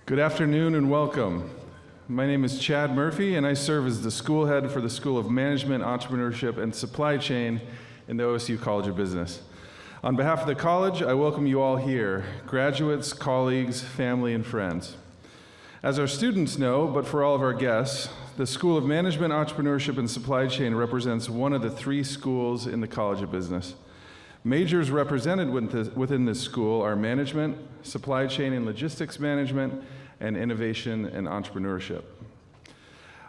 Good afternoon and welcome. My name is Chad Murphy and I serve as the school head for the School of Management, Entrepreneurship, and Supply Chain in the OSU College of Business. On behalf of the college, I welcome you all here, graduates, colleagues, family, and friends. As our students know, but for all of our guests, the School of Management, Entrepreneurship, and Supply Chain represents one of the three schools in the College of Business. Majors represented within this school are management, supply chain and logistics management, and innovation and entrepreneurship.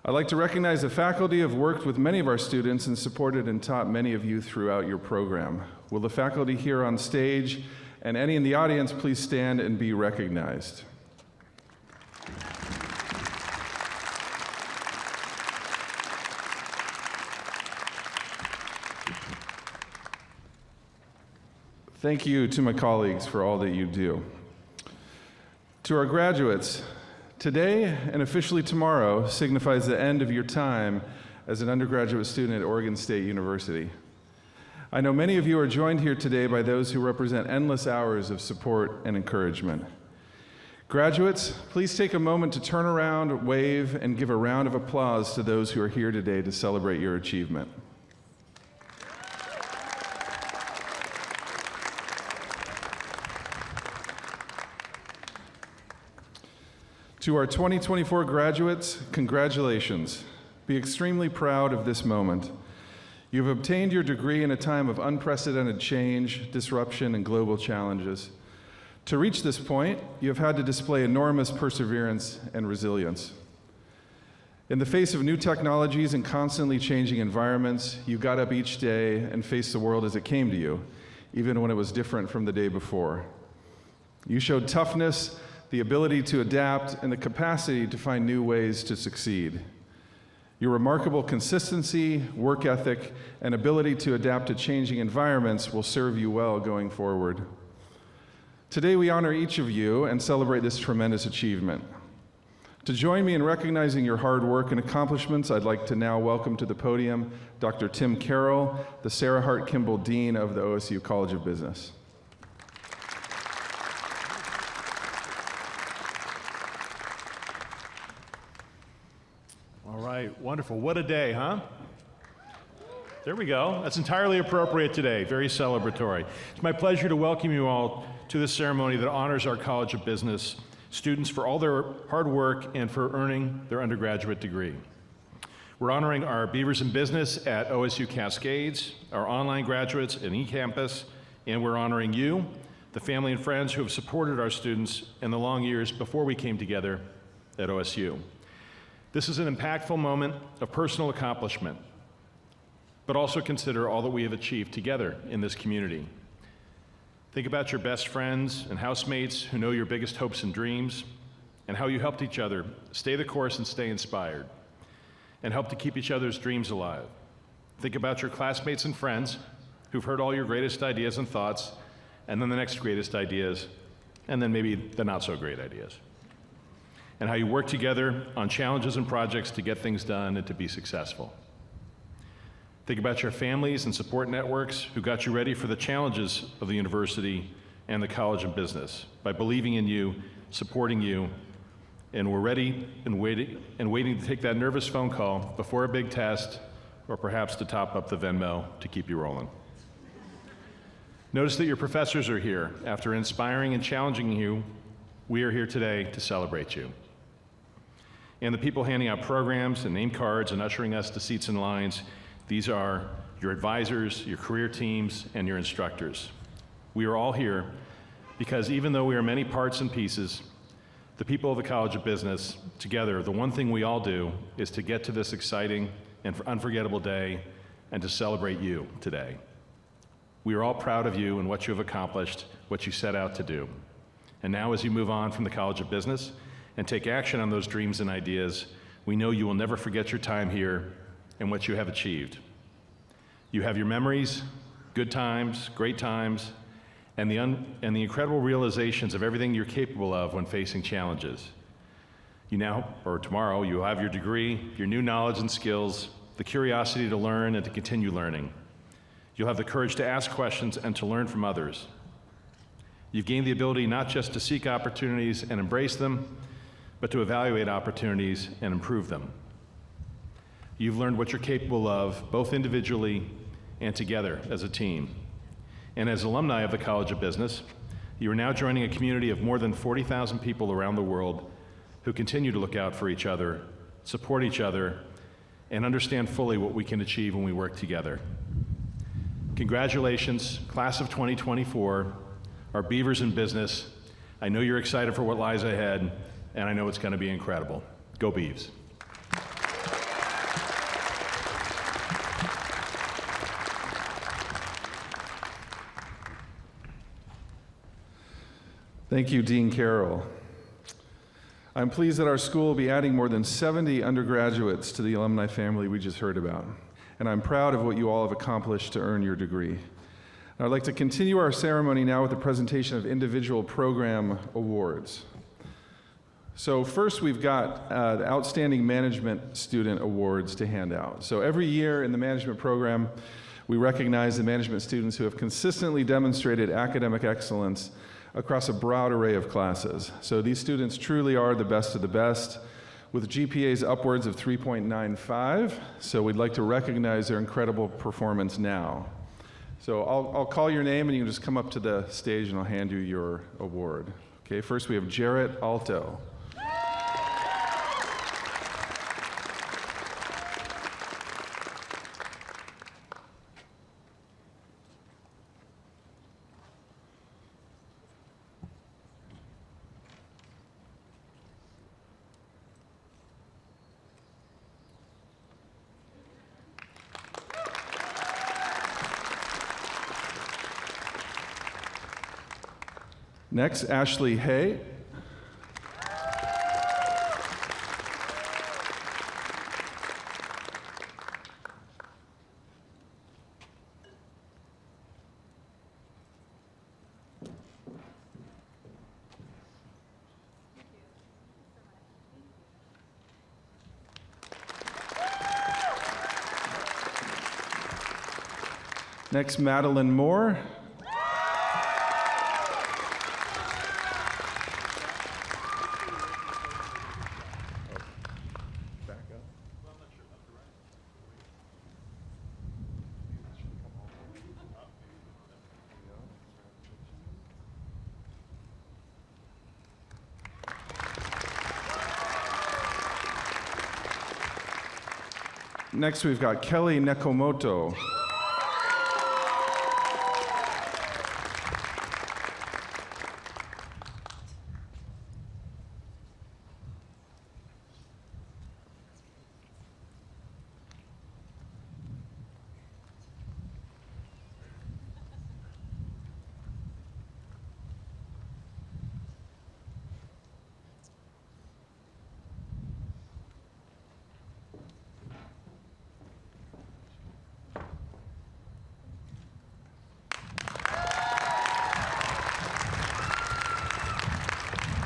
I'd like to recognize the faculty who have worked with many of our students and supported and taught many of you throughout your program. Will the faculty here on stage and any in the audience please stand and be recognized? Thank you to my colleagues for all that you do. To our graduates, today and officially tomorrow signifies the end of your time as an undergraduate student at Oregon State University. I know many of you are joined here today by those who represent endless hours of support and encouragement. Graduates, please take a moment to turn around, wave, and give a round of applause to those who are here today to celebrate your achievement. To our 2024 graduates, congratulations. Be extremely proud of this moment. You've obtained your degree in a time of unprecedented change, disruption, and global challenges. To reach this point, you have had to display enormous perseverance and resilience. In the face of new technologies and constantly changing environments, you got up each day and faced the world as it came to you, even when it was different from the day before. You showed toughness, the ability to adapt, and the capacity to find new ways to succeed. Your remarkable consistency, work ethic, and ability to adapt to changing environments will serve you well going forward. Today we honor each of you and celebrate this tremendous achievement. To join me in recognizing your hard work and accomplishments, I'd like to now welcome to the podium Dr. Tim Carroll, the Sarah Hart Kimball Dean of the OSU College of Business. All right, wonderful. What a day, huh? There we go. That's entirely appropriate today, very celebratory. It's my pleasure to welcome you all to this ceremony that honors our College of Business students for all their hard work and for earning their undergraduate degree. We're honoring our Beavers in Business at OSU Cascades, our online graduates at eCampus, and we're honoring you, the family and friends who have supported our students in the long years before we came together at OSU. This is an impactful moment of personal accomplishment, but also consider all that we have achieved together in this community. Think about your best friends and housemates who know your biggest hopes and dreams, and how you helped each other stay the course and stay inspired, and help to keep each other's dreams alive. Think about your classmates and friends who've heard all your greatest ideas and thoughts, and then the next greatest ideas, and then maybe the not so great ideas. And how you work together on challenges and projects to get things done and to be successful. Think about your families and support networks who got you ready for the challenges of the university and the College of Business by believing in you, supporting you, and were ready and waiting to take that nervous phone call before a big test, or perhaps to top up the Venmo to keep you rolling. Notice that your professors are here. After inspiring and challenging you, we are here today to celebrate you. And the people handing out programs and name cards and ushering us to seats and lines, these are your advisors, your career teams, and your instructors. We are all here because even though we are many parts and pieces, the people of the College of Business, together, the one thing we all do is to get to this exciting and unforgettable day and to celebrate you today. We are all proud of you and what you have accomplished, what you set out to do. And now as you move on from the College of Business and take action on those dreams and ideas, we know you will never forget your time here and what you have achieved. You have your memories, good times, great times, and the incredible realizations of everything you're capable of when facing challenges. You now, or tomorrow, you will have your degree, your new knowledge and skills, the curiosity to learn and to continue learning. You'll have the courage to ask questions and to learn from others. You've gained the ability not just to seek opportunities and embrace them, but to evaluate opportunities and improve them. You've learned what you're capable of, both individually and together as a team. And as alumni of the College of Business, you are now joining a community of more than 40,000 people around the world who continue to look out for each other, support each other, and understand fully what we can achieve when we work together. Congratulations, class of 2024, our Beavers in business. I know you're excited for what lies ahead, and I know it's going to be incredible. Go Beavs. Thank you, Dean Carroll. I'm pleased that our school will be adding more than 70 undergraduates to the alumni family we just heard about, and I'm proud of what you all have accomplished to earn your degree. I'd like to continue our ceremony now with the presentation of individual program awards. So first, we've got the Outstanding Management Student Awards to hand out. So every year in the management program, we recognize the management students who have consistently demonstrated academic excellence across a broad array of classes. So these students truly are the best of the best, with GPAs upwards of 3.95. So we'd like to recognize their incredible performance now. So I'll call your name and you can just come up to the stage and I'll hand you your award. Okay, first we have Jarrett Alto. Next, Ashley Hay. Next, Madeline Moore. Next, we've got Kelly Nekomoto.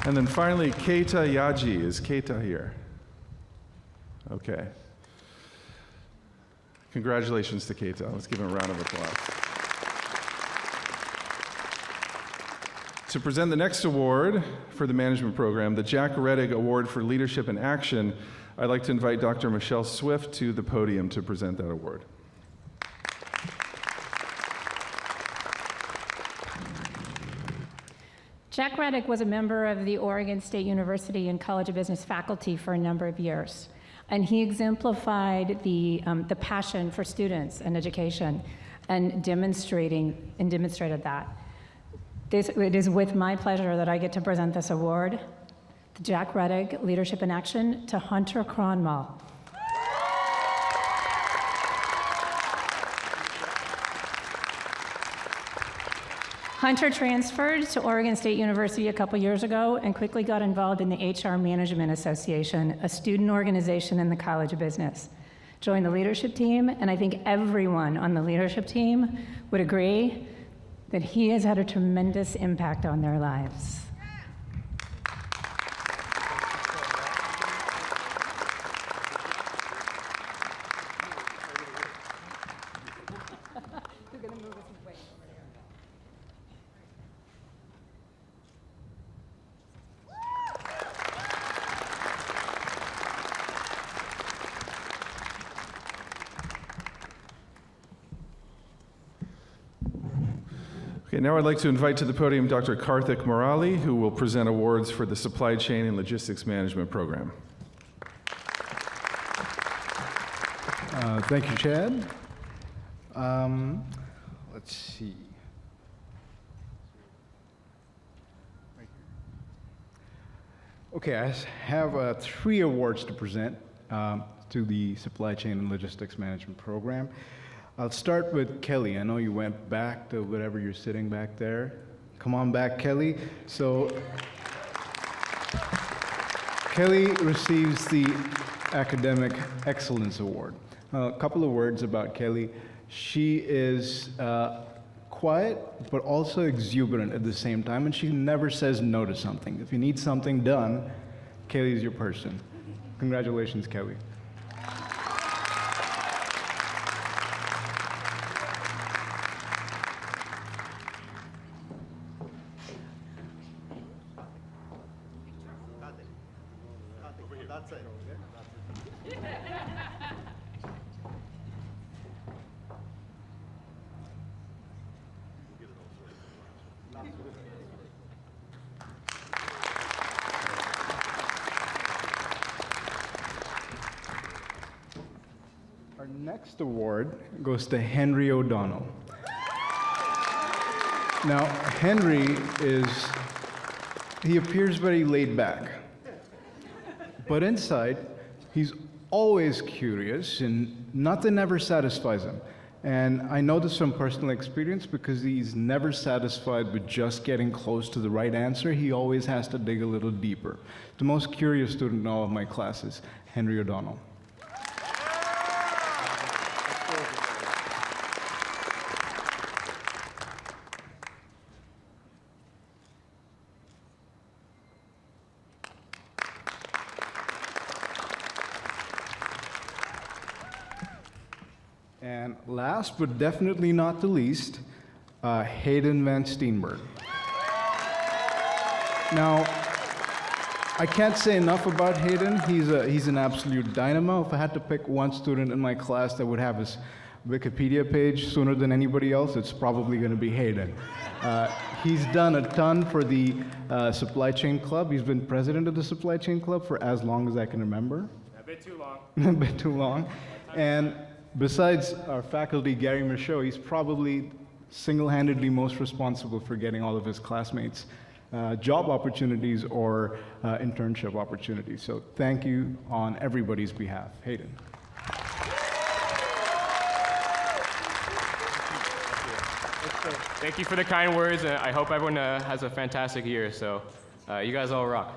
And then finally, Keita Yaji. Is Keita here? Okay. Congratulations to Keita. Let's give him a round of applause. To present the next award for the management program, the Jack Rettig Award for Leadership in Action, I'd like to invite Dr. Michelle Swift to the podium to present that award. Jack Rettig was a member of the Oregon State University and College of Business faculty for a number of years, and he exemplified the passion for students and education, and demonstrated that. It is with my pleasure that I get to present this award, the Jack Rettig Leadership in Action, to Hunter Cronmall. Hunter transferred to Oregon State University a couple years ago and quickly got involved in the HR Management Association, a student organization in the College of Business. Joined the leadership team, and I think everyone on the leadership team would agree that he has had a tremendous impact on their lives. Okay, now I'd like to invite to the podium Dr. Karthik Murali, who will present awards for the Supply Chain and Logistics Management Program. Thank you, Chad. Let's see. Okay, I have 3 awards to present to the Supply Chain and Logistics Management Program. I'll start with Kelly. I know you went back to whatever you're sitting back there. Come on back, Kelly. So, Kelly receives the Academic Excellence Award. A couple of words about Kelly. She is quiet, but also exuberant at the same time, and she never says no to something. If you need something done, Kelly's your person. Congratulations, Kelly. Our next award goes to Henry O'Donnell. Now, Henry he appears very laid back, but inside, he's always curious and nothing ever satisfies him. And I know this from personal experience because he's never satisfied with just getting close to the right answer. He always has to dig a little deeper. The most curious student in all of my classes, Henry O'Donnell. And last but definitely not the least, Hayden Van Steenberg. Now, I can't say enough about Hayden. He's an absolute dynamo. If I had to pick one student in my class that would have his Wikipedia page sooner than anybody else, it's probably going to be Hayden. He's done a ton for the Supply Chain Club. He's been president of the Supply Chain Club for as long as I can remember. A bit too long. A bit too long. And besides our faculty, Gary Michaud, he's probably single-handedly most responsible for getting all of his classmates job opportunities or internship opportunities. So thank you on everybody's behalf. Hayden. Thank you for the kind words. I hope everyone has a fantastic year. So you guys all rock.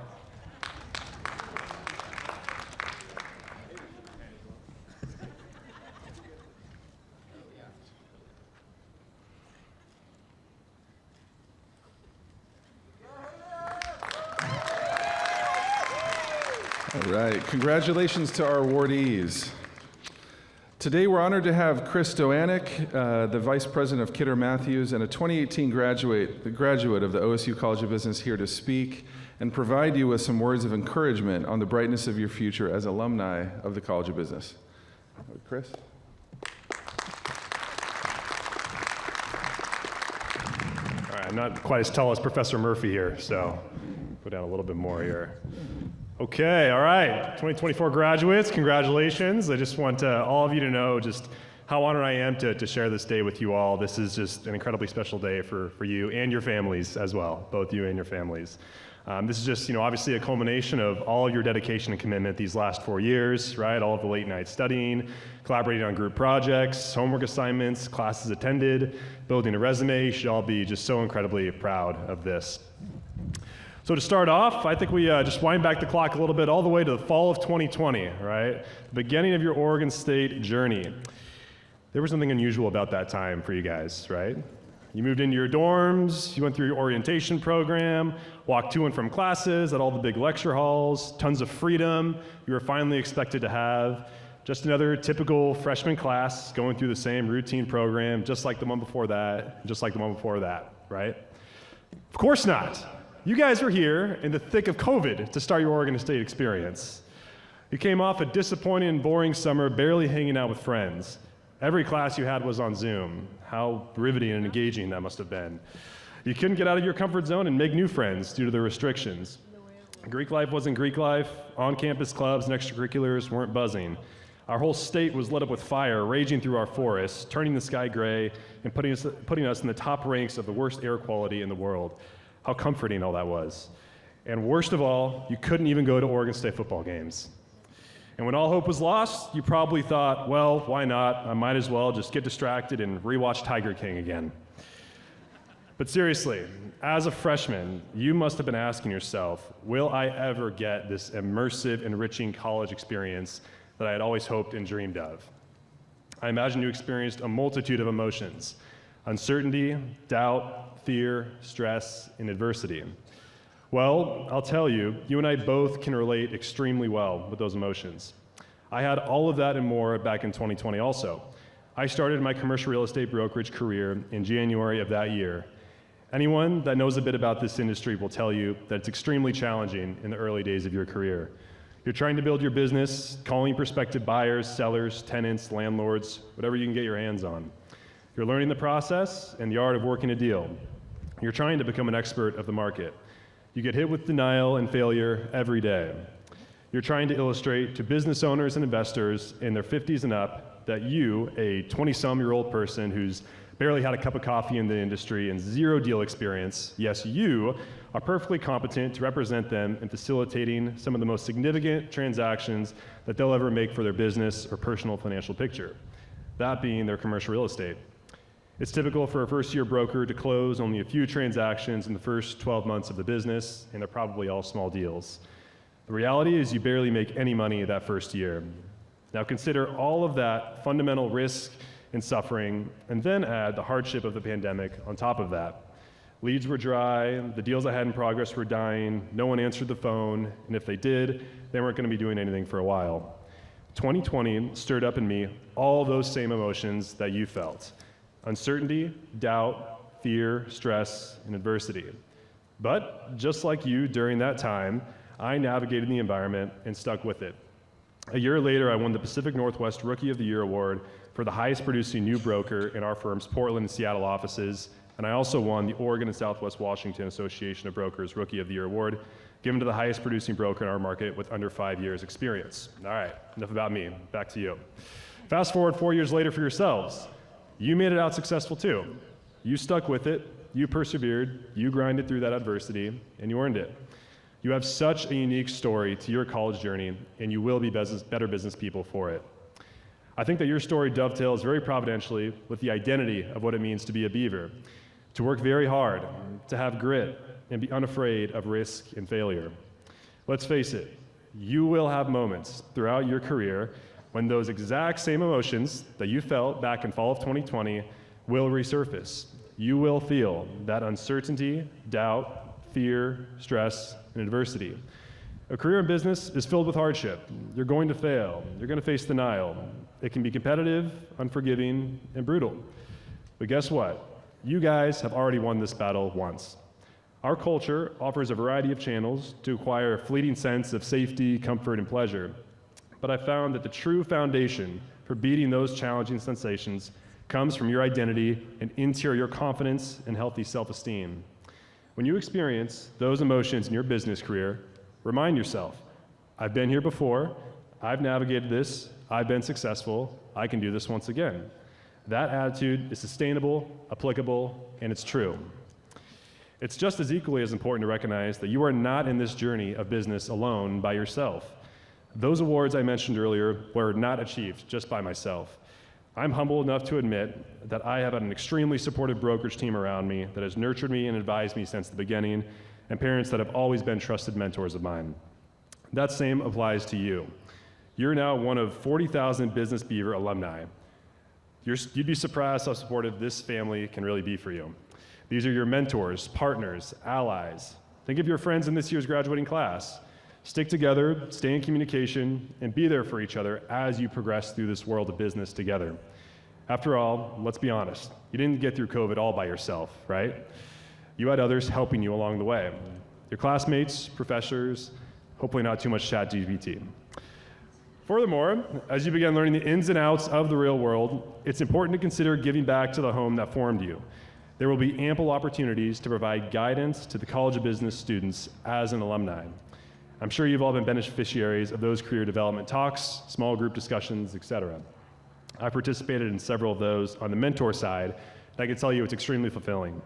All right, congratulations to our awardees. Today we're honored to have Chris Doanik, the Vice President of Kidder Matthews and a 2018 graduate of the OSU College of Business, here to speak and provide you with some words of encouragement on the brightness of your future as alumni of the College of Business. Chris? All right, I'm not quite as tall as Professor Murphy here, so go down a little bit more here. Okay, all right, 2024 graduates, congratulations. I just want all of you to know just how honored I am to share this day with you all. This is just an incredibly special day for you and your families as well, both you and your families. This is just, obviously a culmination of all your dedication and commitment these last 4 years, right? All of the late night studying, collaborating on group projects, homework assignments, classes attended, building a resume. You should all be just so incredibly proud of this. So to start off, I think we just wind back the clock a little bit all the way to the fall of 2020, right? The beginning of your Oregon State journey. There was something unusual about that time for you guys, right? You moved into your dorms, you went through your orientation program, walked to and from classes at all the big lecture halls, tons of freedom you were finally expected to have. Just another typical freshman class going through the same routine program, just like the one before that, just like the one before that, right? Of course not. You guys were here in the thick of COVID to start your Oregon State experience. You came off a disappointing and boring summer barely hanging out with friends. Every class you had was on Zoom. How riveting and engaging that must have been. You couldn't get out of your comfort zone and make new friends due to the restrictions. Greek life wasn't Greek life. On-campus clubs and extracurriculars weren't buzzing. Our whole state was lit up with fire, raging through our forests, turning the sky gray, and putting us in the top ranks of the worst air quality in the world. How comforting all that was. And worst of all, you couldn't even go to Oregon State football games. And when all hope was lost, you probably thought, well, why not? I might as well just get distracted and rewatch Tiger King again. But seriously, as a freshman, you must have been asking yourself, will I ever get this immersive, enriching college experience that I had always hoped and dreamed of? I imagine you experienced a multitude of emotions: uncertainty, doubt, fear, stress, and adversity. Well, I'll tell you, you and I both can relate extremely well with those emotions. I had all of that and more back in 2020 also. I started my commercial real estate brokerage career in January of that year. Anyone that knows a bit about this industry will tell you that it's extremely challenging in the early days of your career. You're trying to build your business, calling prospective buyers, sellers, tenants, landlords, whatever you can get your hands on. You're learning the process and the art of working a deal. You're trying to become an expert of the market. You get hit with denial and failure every day. You're trying to illustrate to business owners and investors in their 50s and up that you, a 20-some-year-old person who's barely had a cup of coffee in the industry and zero deal experience, yes, you are perfectly competent to represent them in facilitating some of the most significant transactions that they'll ever make for their business or personal financial picture, that being their commercial real estate. It's typical for a first-year broker to close only a few transactions in the first 12 months of the business, and they're probably all small deals. The reality is you barely make any money that first year. Now consider all of that fundamental risk and suffering, and then add the hardship of the pandemic on top of that. Leads were dry, the deals I had in progress were dying, no one answered the phone, and if they did, they weren't going to be doing anything for a while. 2020 stirred up in me all those same emotions that you felt: uncertainty, doubt, fear, stress, and adversity. But just like you during that time, I navigated the environment and stuck with it. A year later, I won the Pacific Northwest Rookie of the Year award for the highest producing new broker in our firm's Portland and Seattle offices, and I also won the Oregon and Southwest Washington Association of Brokers Rookie of the Year award, given to the highest producing broker in our market with under 5 years experience. All right, enough about me, back to you. Fast forward 4 years later for yourselves. You made it out successful too. You stuck with it, you persevered, you grinded through that adversity, and you earned it. You have such a unique story to your college journey, and you will be better business people for it. I think that your story dovetails very providentially with the identity of what it means to be a Beaver, to work very hard, to have grit, and be unafraid of risk and failure. Let's face it, you will have moments throughout your career when those exact same emotions that you felt back in fall of 2020 will resurface. You will feel that uncertainty, doubt, fear, stress, and adversity. A career in business is filled with hardship. You're going to fail. You're going to face denial. It can be competitive, unforgiving, and brutal. But guess what? You guys have already won this battle once. Our culture offers a variety of channels to acquire a fleeting sense of safety, comfort, and pleasure. But I found that the true foundation for beating those challenging sensations comes from your identity and interior confidence and healthy self-esteem. When you experience those emotions in your business career, remind yourself, I've been here before, I've navigated this, I've been successful, I can do this once again. That attitude is sustainable, applicable, and it's true. It's just as equally as important to recognize that you are not in this journey of business alone by yourself. Those awards I mentioned earlier were not achieved just by myself. I'm humble enough to admit that I have an extremely supportive brokerage team around me that has nurtured me and advised me since the beginning, and parents that have always been trusted mentors of mine. That same applies to you. You're now one of 40,000 Business Beaver alumni. You'd be surprised how supportive this family can really be for you. These are your mentors, partners, allies. Think of your friends in this year's graduating class. Stick together, stay in communication, and be there for each other as you progress through this world of business together. After all, let's be honest, you didn't get through COVID all by yourself, right? You had others helping you along the way. Your classmates, professors, hopefully not too much ChatGPT. Furthermore, as you begin learning the ins and outs of the real world, it's important to consider giving back to the home that formed you. There will be ample opportunities to provide guidance to the College of Business students as an alumni. I'm sure you've all been beneficiaries of those career development talks, small group discussions, etc. I participated in several of those on the mentor side, and I can tell you it's extremely fulfilling.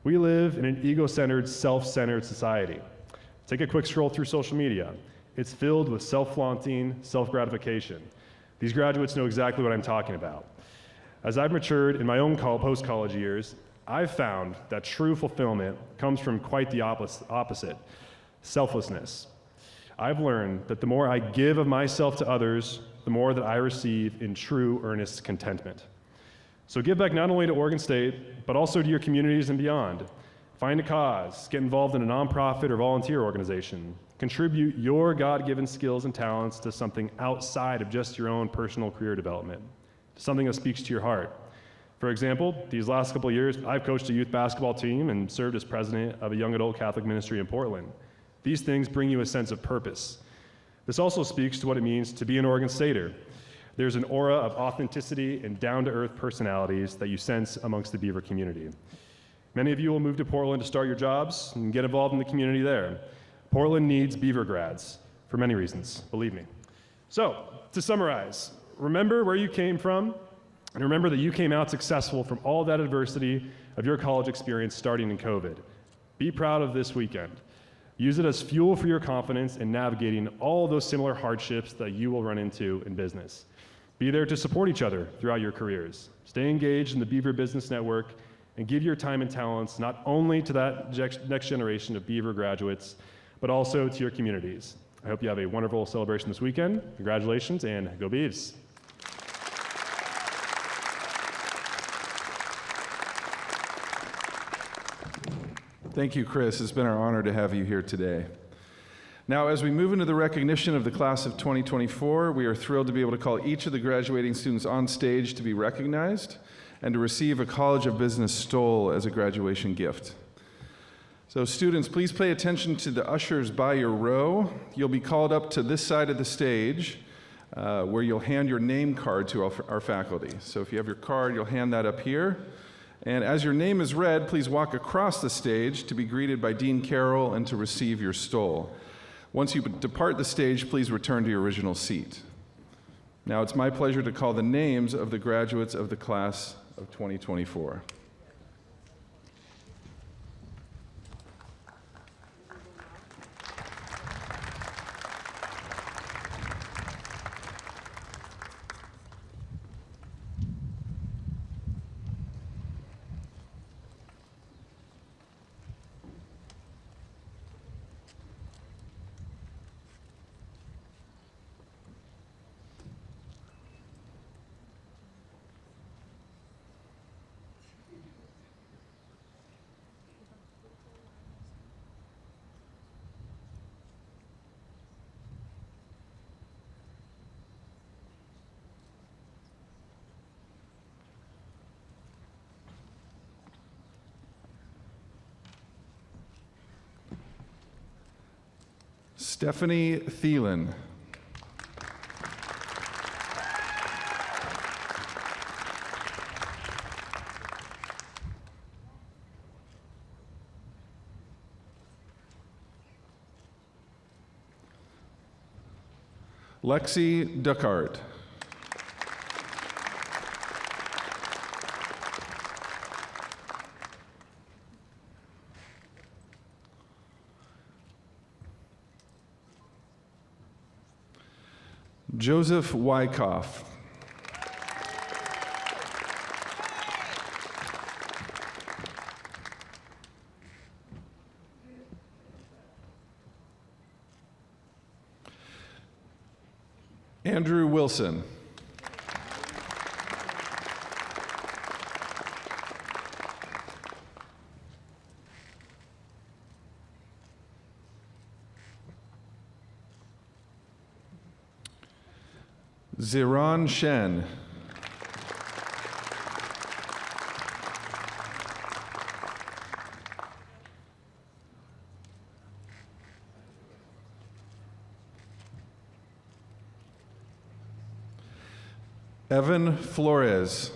We live in an ego-centered, self-centered society. Take a quick scroll through social media. It's filled with self-flaunting, self-gratification. These graduates know exactly what I'm talking about. As I've matured in my own post-college years, I've found that true fulfillment comes from quite the opposite, selflessness. I've learned that the more I give of myself to others, the more that I receive in true, earnest contentment. So give back not only to Oregon State, but also to your communities and beyond. Find a cause, get involved in a nonprofit or volunteer organization. Contribute your God-given skills and talents to something outside of just your own personal career development, something that speaks to your heart. For example, these last couple of years, I've coached a youth basketball team and served as president of a young adult Catholic ministry in Portland. These things bring you a sense of purpose. This also speaks to what it means to be an Oregon Stater. There's an aura of authenticity and down-to-earth personalities that you sense amongst the Beaver community. Many of you will move to Portland to start your jobs and get involved in the community there. Portland needs Beaver grads for many reasons, believe me. So, to summarize, remember where you came from, and remember that you came out successful from all that adversity of your college experience starting in COVID. Be proud of this weekend. Use it as fuel for your confidence in navigating all those similar hardships that you will run into in business. Be there to support each other throughout your careers. Stay engaged in the Beaver Business Network and give your time and talents not only to that next generation of Beaver graduates, but also to your communities. I hope you have a wonderful celebration this weekend. Congratulations, and go Beavs. Thank you, Chris. It's been our honor to have you here today. Now, as we move into the recognition of the class of 2024, we are thrilled to be able to call each of the graduating students on stage to be recognized and to receive a College of Business stole as a graduation gift. So students, please pay attention to the ushers by your row. You'll be called up to this side of the stage where you'll hand your name card to our faculty. So if you have your card, you'll hand that up here. And as your name is read, please walk across the stage to be greeted by Dean Carroll and to receive your stole. Once you depart the stage, please return to your original seat. Now it's my pleasure to call the names of the graduates of the class of 2024. Stephanie Thielen. Lexi Duckart. Joseph Wyckoff. Andrew Wilson. Ziran Shen. Evan Flores.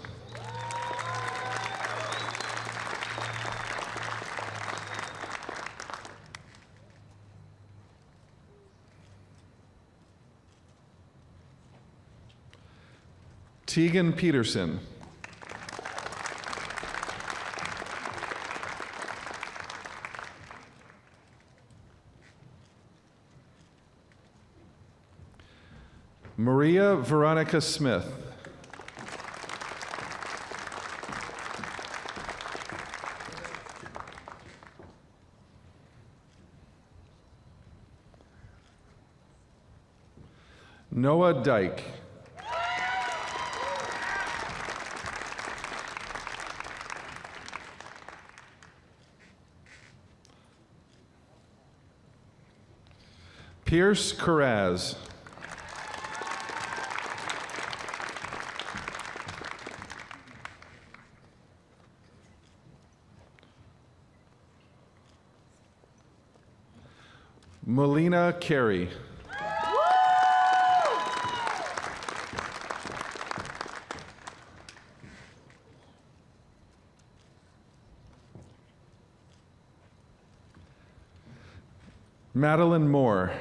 Tegan Peterson. Maria Veronica Smith. Noah Dyke. Pierce Carraz. Melina Carey. Madeline Moore.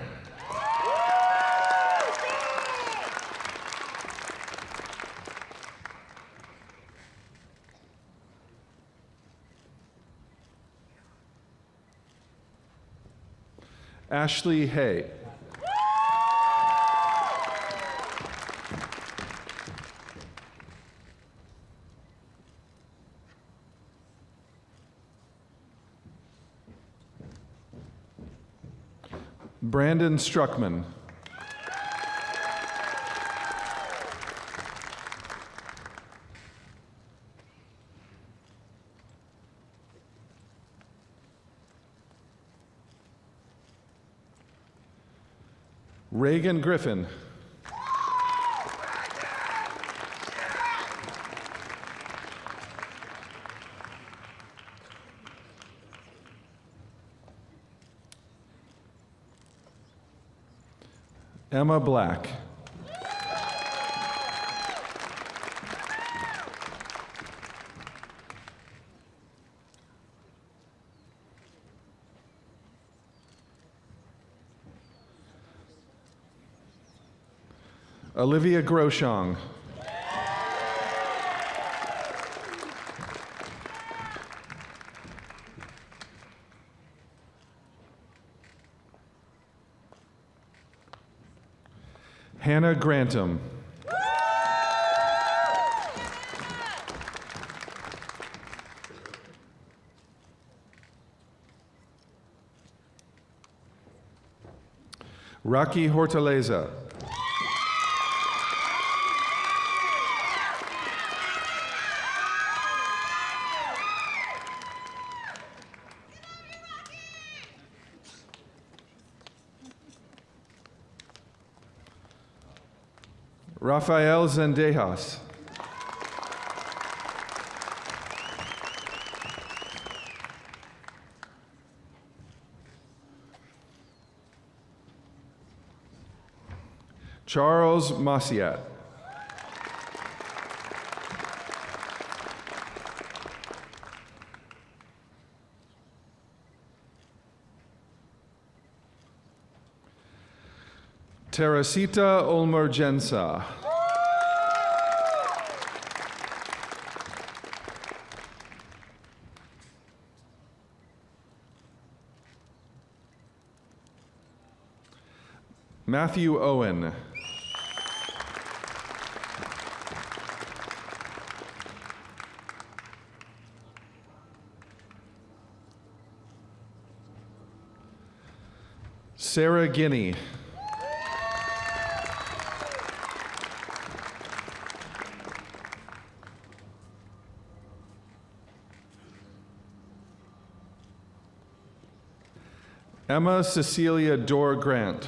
Ashley Hay. Brandon Struckman. Reagan Griffin. Emma Black. Olivia Groshong. Hannah Grantham. Rocky Hortaleza. Rafael Zendejas. Charles Maciat. Teresita Olmergensa. Matthew Owen. Sarah Guinea. Emma Cecilia Dorr Grant.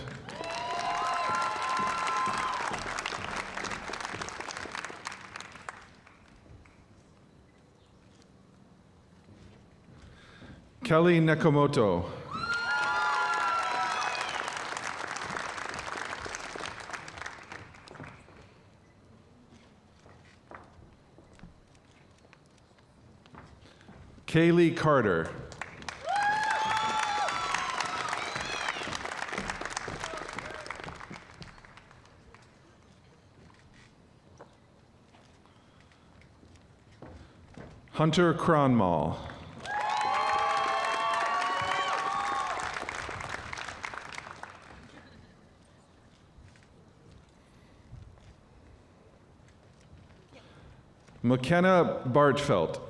Kelly Nakamoto. Kaylee Carter. Hunter Cronmall. McKenna Bartfelt.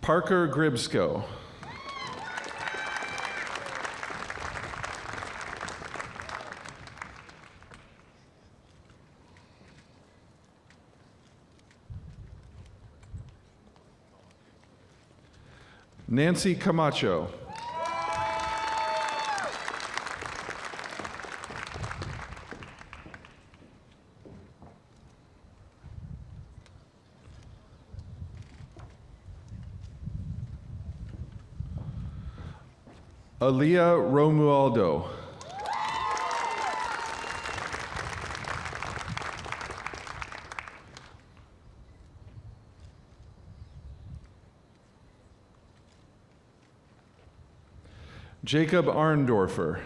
Parker Gribsko. Nancy Camacho. Aaliyah Romualdo. Jacob Arndorfer.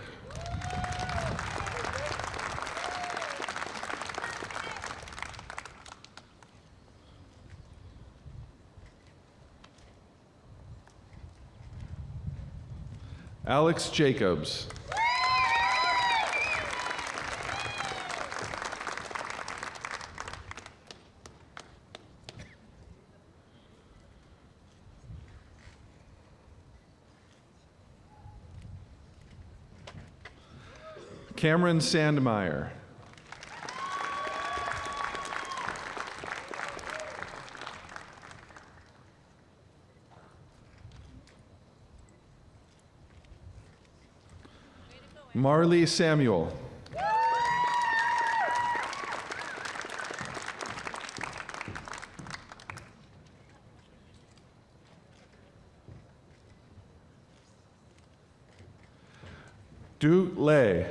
Alex Jacobs. Cameron Sandmeyer. Marley Samuel. Du Lei.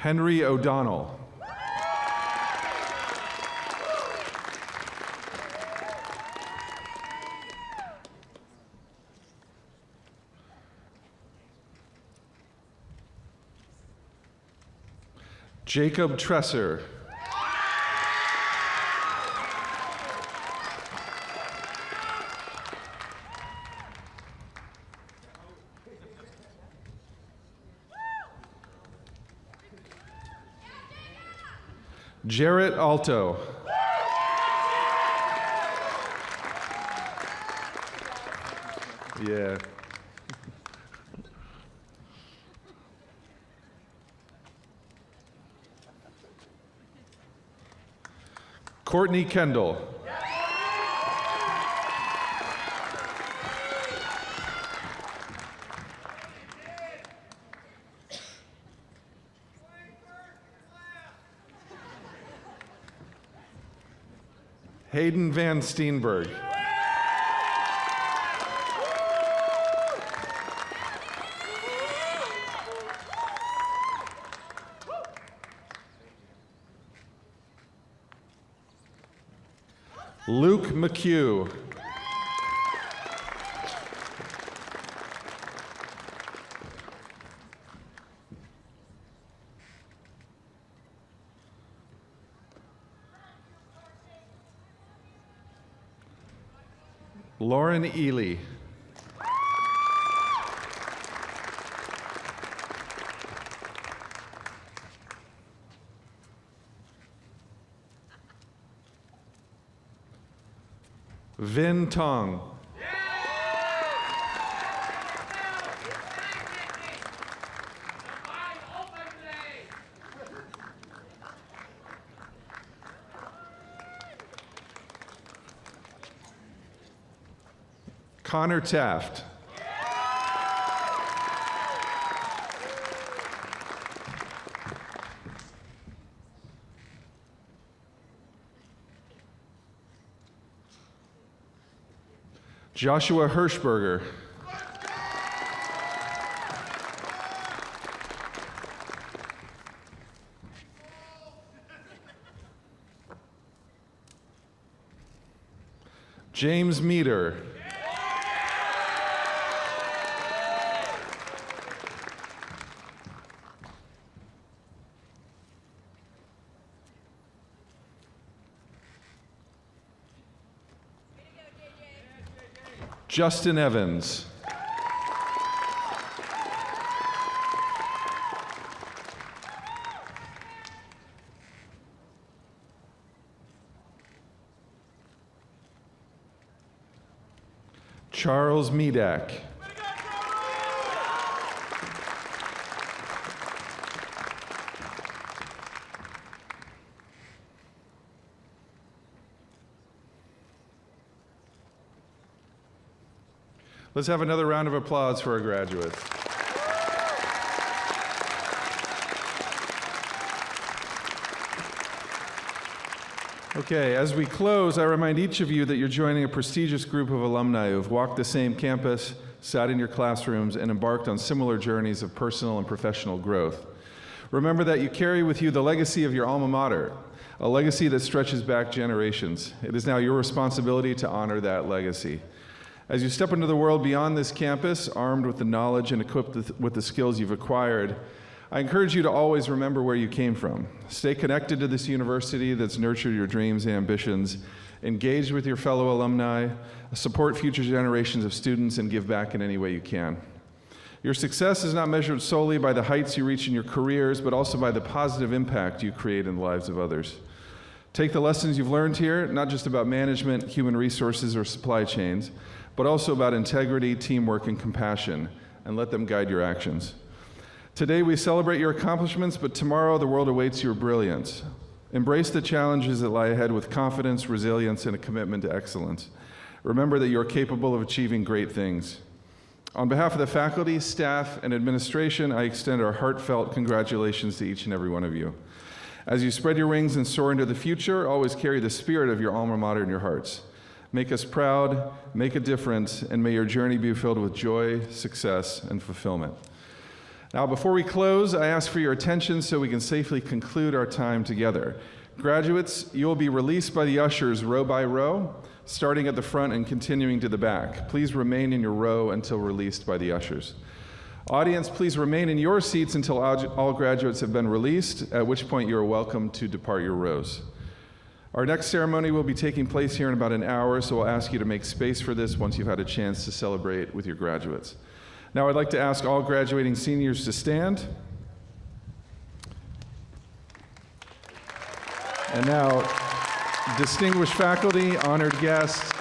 Henry O'Donnell. Jacob Tresser. Jarrett Alto. Yeah. Courtney Kendall. Hayden Van Steenberg. Luke McHugh. Lauren Ely. Vin Tong. Connor Taft. Joshua Hirschberger. James Meter. Justin Evans. Charles Medak. Let's have another round of applause for our graduates. Okay, as we close, I remind each of you that you're joining a prestigious group of alumni who have walked the same campus, sat in your classrooms, and embarked on similar journeys of personal and professional growth. Remember that you carry with you the legacy of your alma mater, a legacy that stretches back generations. It is now your responsibility to honor that legacy. As you step into the world beyond this campus, armed with the knowledge and equipped with the skills you've acquired, I encourage you to always remember where you came from. Stay connected to this university that's nurtured your dreams and ambitions. Engage with your fellow alumni, support future generations of students, and give back in any way you can. Your success is not measured solely by the heights you reach in your careers, but also by the positive impact you create in the lives of others. Take the lessons you've learned here, not just about management, human resources, or supply chains, but also about integrity, teamwork, and compassion, and let them guide your actions. Today we celebrate your accomplishments, but tomorrow the world awaits your brilliance. Embrace the challenges that lie ahead with confidence, resilience, and a commitment to excellence. Remember that you're capable of achieving great things. On behalf of the faculty, staff, and administration, I extend our heartfelt congratulations to each and every one of you. As you spread your wings and soar into the future, always carry the spirit of your alma mater in your hearts. Make us proud, make a difference, and may your journey be filled with joy, success, and fulfillment. Now, before we close, I ask for your attention so we can safely conclude our time together. Graduates, you will be released by the ushers row by row, starting at the front and continuing to the back. Please remain in your row until released by the ushers. Audience, please remain in your seats until all graduates have been released, at which point you are welcome to depart your rows. Our next ceremony will be taking place here in about an hour, so we'll ask you to make space for this once you've had a chance to celebrate with your graduates. Now I'd like to ask all graduating seniors to stand. And now, distinguished faculty, honored guests,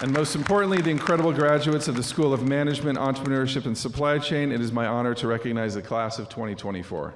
and most importantly, the incredible graduates of the School of Management, Entrepreneurship, and Supply Chain, it is my honor to recognize the class of 2024.